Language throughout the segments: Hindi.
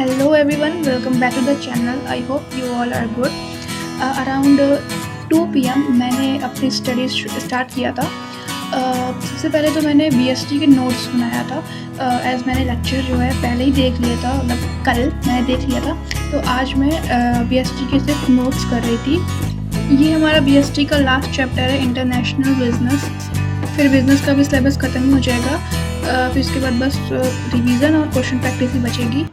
Hello everyone, welcome back to the channel. I hope you all are good. Around 2 PM मैंने अपनी स्टडीज़ स्टार्ट किया था। सबसे पहले तो मैंने बीएसटी के नोट्स बनाया था। एज़ मैंने लेक्चर जो है पहले ही देख लिया था, मतलब कल मैंने देख लिया था, तो आज मैं बीएसटी के सिर्फ नोट्स कर रही थी। ये हमारा बीएसटी का लास्ट चैप्टर है, इंटरनेशनल बिजनेस। फिर बिजनेस का भी सिलेबस ख़त्म हो जाएगा। फिर इसके बाद बस रिवीजन और क्वेश्चन प्रैक्टिस ही बचेगी।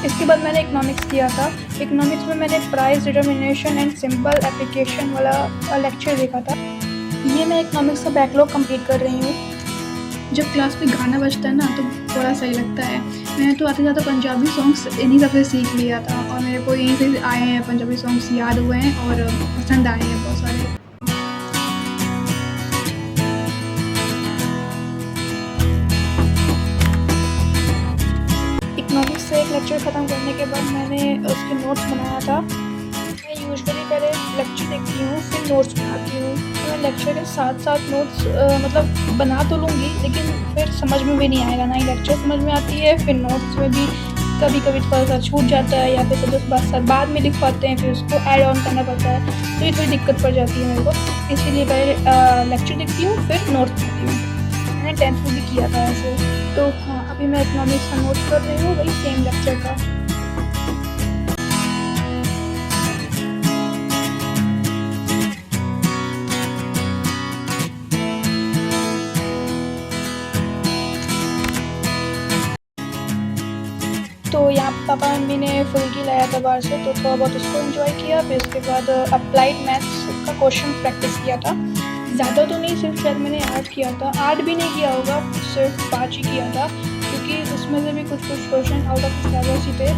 इसके बाद मैंने इकोनॉमिक्स किया था। इकोनॉमिक्स में मैंने price determination and simple application वाला लेक्चर देखा था। ये मैं इकोनॉमिक्स का बैकलॉग कंप्लीट कर रही हूँ। जब क्लास में गाना बजता है ना तो बड़ा सही लगता है। मैंने तो आते जाते पंजाबी सॉन्ग्स इन्हीं सब से सीख लिया था और मेरे को यहीं से आए हैं, पंजाबी सॉन्ग्स याद हुए हैं और पसंद आए हैं बहुत सारे। इकोनॉमिक्स से एक लेक्चर ख़त्म करने के बाद मैंने उसके नोट्स बनाया था। मैं यूजुअली पहले लेक्चर देखती हूँ फिर नोट्स बनाती हूँ। तो मैं लेक्चर के साथ साथ नोट्स मतलब बना तो लूँगी, लेकिन फिर समझ में भी नहीं आएगा। ना ही लेक्चर समझ में आती है, फिर नोट्स में भी कभी कभी थोड़ा सा छूट जाता है या फिर सब बाद में लिख पाते हैं, फिर उसको ऐड ऑन करना पड़ता है, तो ये थोड़ी दिक्कत पड़ जाती है मेरे को। इसलिए पहले लेक्चर देखती हूँ फिर नोट्स बनाती हूँ। मैंने 10th में भी किया था ऐसे। तो हाँ, अभी मैं इकोनॉमिक्स का नोट कर रही हूँ, वही सेम लेक्चर का। तो यहाँ पापा मम्मी ने फुल्की लाया था बाहर से, तो थोड़ा बहुत उसको एंजॉय किया। फिर उसके बाद अप्लाइड मैथ्स का क्वेश्चन प्रैक्टिस किया था। ज़्यादा तो नहीं, सिर्फ शायद मैंने 8 किया था। 8 भी नहीं किया होगा, सिर्फ 5 ही किया था, क्योंकि उसमें से भी कुछ क्वेश्चन आउट ऑफ सिलेबस ही थे।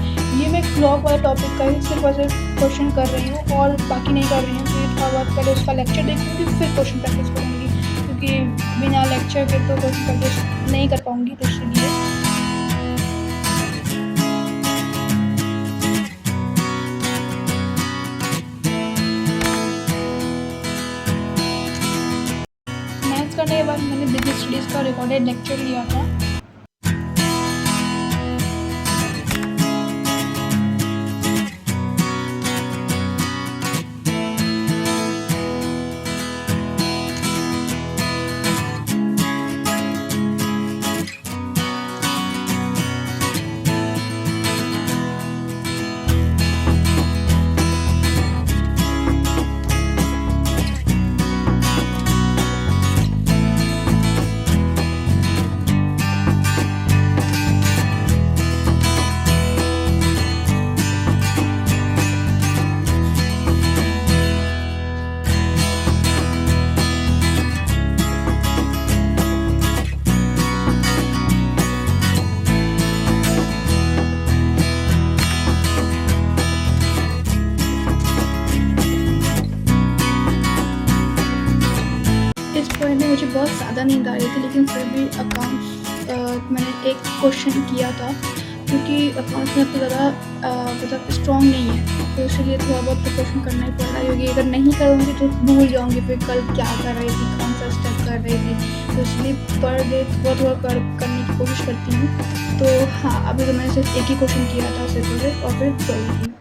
ये मैं क्लॉक वाला टॉपिक का ही सिर्फ और सिर्फ क्वेश्चन कर रही हूँ और बाकी नहीं कर रही हूँ। तो थोड़ा बहुत पहले उसका लेक्चर देखूँगी फिर क्वेश्चन प्रैक्टिस करूँगी, क्योंकि बिना लेक्चर के तो क्वेश्चन प्रैक्टिस नहीं कर पाऊँगी, तो इसलिए। करने के बाद मैंने बिजनेस स्टडीज़ का रिकॉर्डेड लेक्चर लिया था। में मुझे बहुत ज़्यादा नींद आ रही थी, लेकिन फिर भी अकाउंट्स मैंने एक क्वेश्चन किया था, क्योंकि अकाउंट्स में तो ज़्यादा मतलब स्ट्रॉन्ग नहीं है, तो इसलिए थोड़ा बहुत तो क्वेश्चन करना ही पड़ रहा है, क्योंकि अगर नहीं करूँगी तो भूल जाऊँगी फिर कल क्या कर रही थी, कौन सा स्टेप कर रही थी। तो इसलिए पर डे थोड़ा करने की कोशिश करती हूँ। तो हाँ, अभी तो मैंने सिर्फ एक ही क्वेश्चन किया था सिर्फ और फिर सो गई थी।